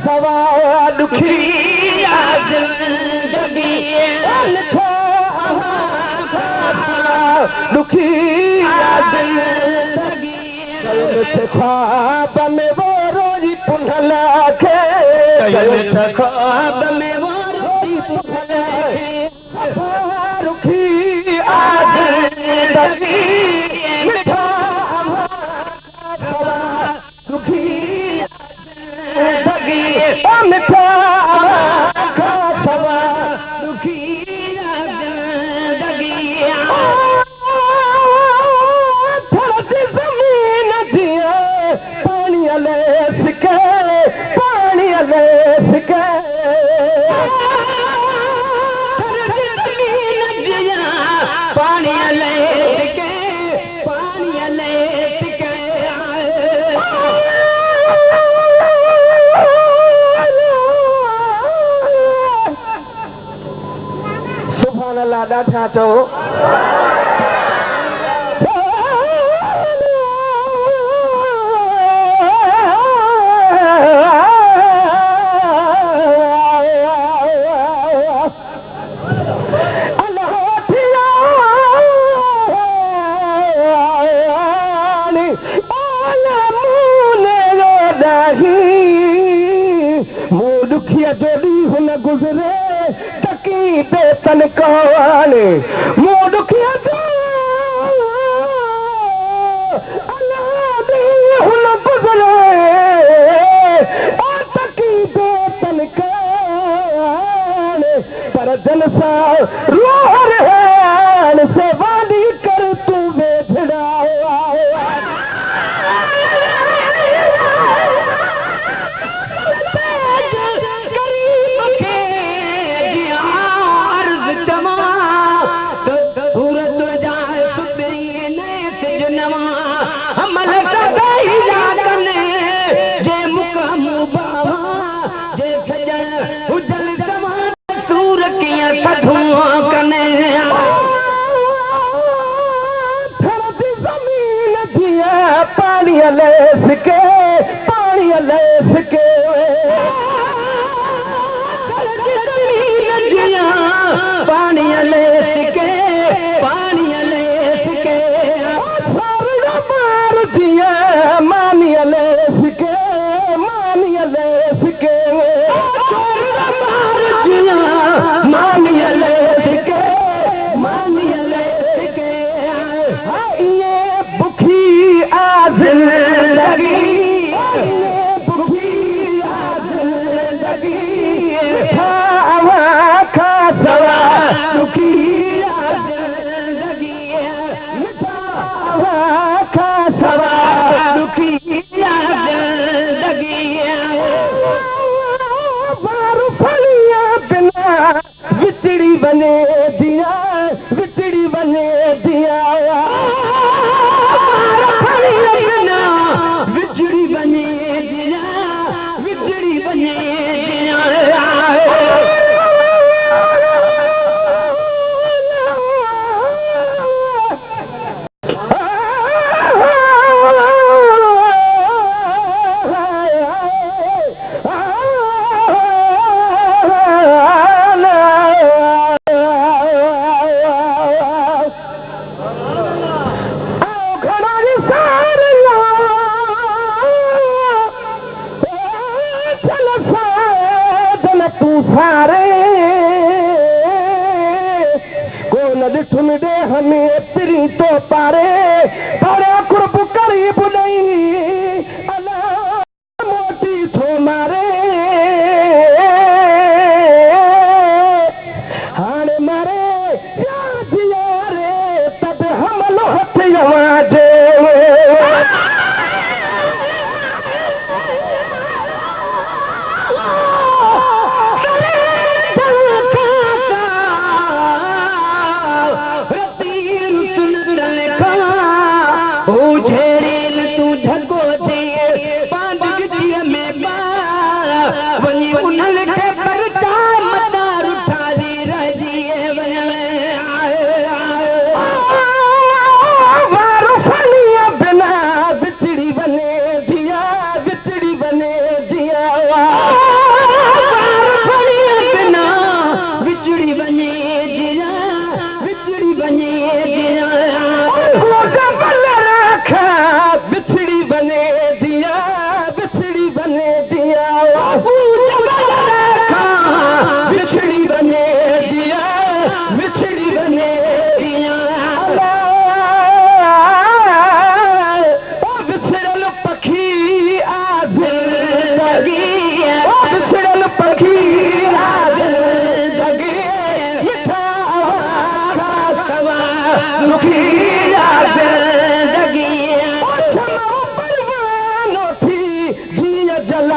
सवा दुखी जिंदगी दुखी जिंदगी ख्वाब में वो रोज पुनः लाखे ख्वाब में वो रोज पुनः लाखे रुखी आज जिंदगी मिठा दुखी जिंदगी मिठा दुखी जिंदगी धरती जमीन दिए पानी ले सिके पानी ले सिके पानी ले सिके पानी ले सिके सुभान अल्लाह ॾाढा चओ दुखिया जोड़ी हुन गुजरे तकी बेतन कवाने मो दुखिया हुन गुजरे तकी बेतन कवाने पर जन सा रोह रहन से वाली कर तू बेझड़ा पानी ले सके पानी ले सके पानी ले सके पानी ले सके मार दिया मानी ले सके मानी ले सके मार दिया मानी ले सके मानी ले सके ये बुखी जिंदगी बुखी जिंदगी खा सवा दुखी जिंदगी खा सवा दुखी जिंदगी बारू फलिया बिना विचड़ी बने दिया विचड़ी बने दिया विजड़ी बने दिया विजड़ी बने दिया सारे को न ॾिठुन ॾे हमें तिरी तो पारे पारे कुर्ब करीब नहीं अला मोटी थो मारे हाणे मारे याद यारे तब हमल हथ यवाजे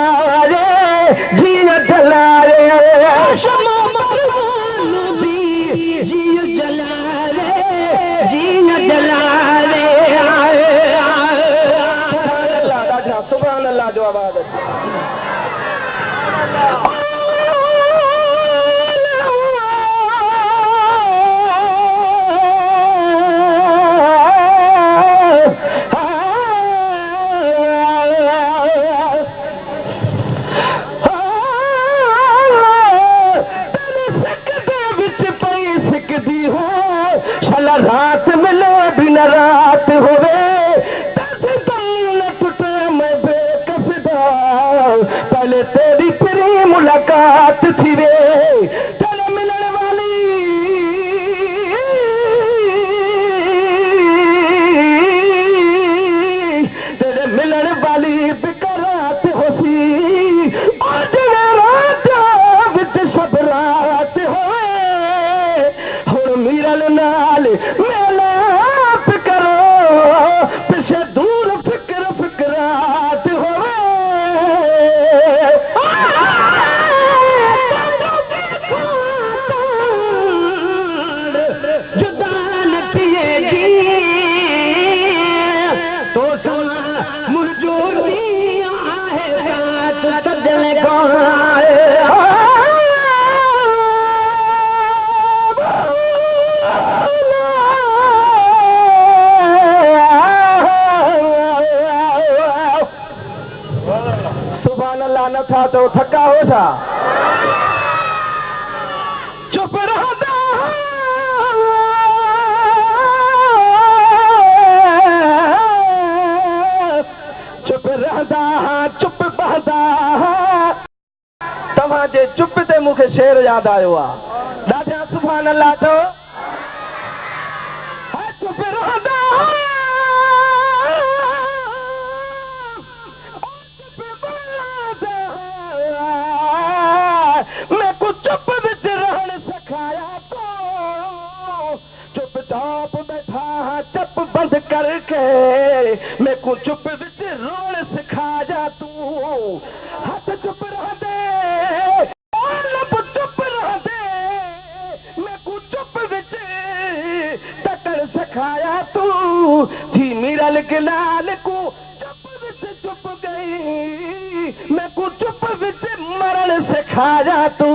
जलारे जिया जलारे शमा नबी जिया जलारे जिया जलारे सुभान अल्लाह जो आवाज रात मिले बिना रात होवे पहले तेरी तेरी मुलाकात थी वे तेरे मिलने वाली तेरे मिलने वाली बिकरात होसी और तेरे रात विच सब रात होए हुण मिलन नाल मिलाप करो पिछे दूर फिक्र फिक्रात होवे था तो थका हो था चुप रहता चुप रहता चुप बहता तव्हांजे चुप ते मूंखे शेर याद आयो आहे ॾाढा सुभान अल्लाह तो चुप रहता मैं कुछ चुप विच रहण सिखाया तो चुपचाप बैठा चुप बंद करके मैं कुछ चुप विच रोण सिखाया तू हाथ चुप रह दे लब चुप रह दे मैं कुछ चुप विच तकड़ सिखाया तू थी मिरल गिलाल को चुप विच चुप गई मैं कुछ चुप विच मरण सिखाया तू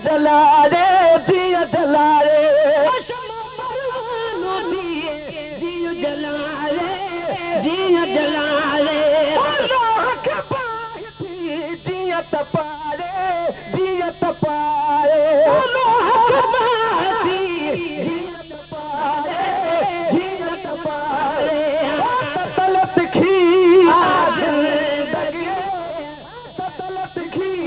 जलारे दिया जलारे दिया जलारे दिया जलारे दिया तपारे दिया तपारे दिया तपारे तलत खी तलत खी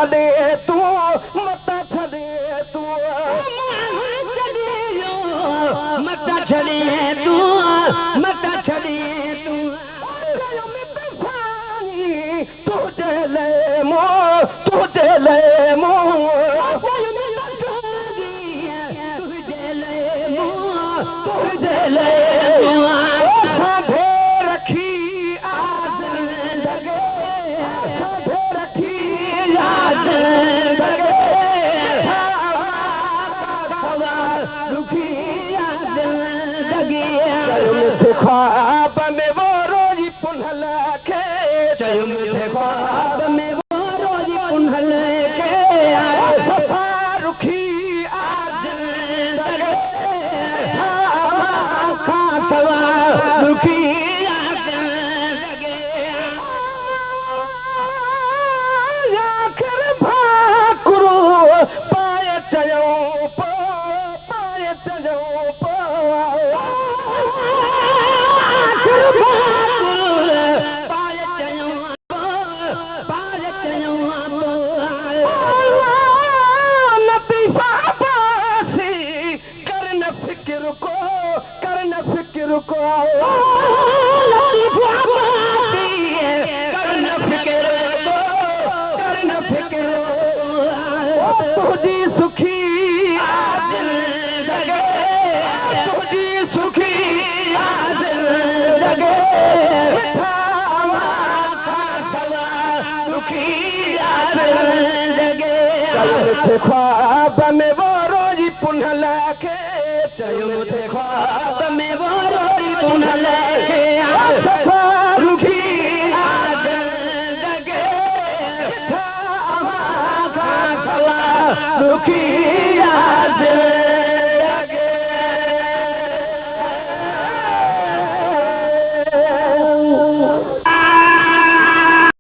छॾे तूं मता छॾे तूं मता छॾे तूं मता छॾे तूं तुझे ले मो तुझे ले मो तुझे ले मो तुझे ले साधे रखी आज लगे साधे रखी आज लगे रुखी आज लगे ख्वाब में वो रोजी पुनल के चयो मुझे ख्वाब में वो रोजी पुनल के सफा रुखी आज लगे सवा रुखी आज लगे आखिर भाकुरो पाए चयो पाए चयो तुझी सुखी आज लगे तुझी सुखी आज लगे सुखी आज लगे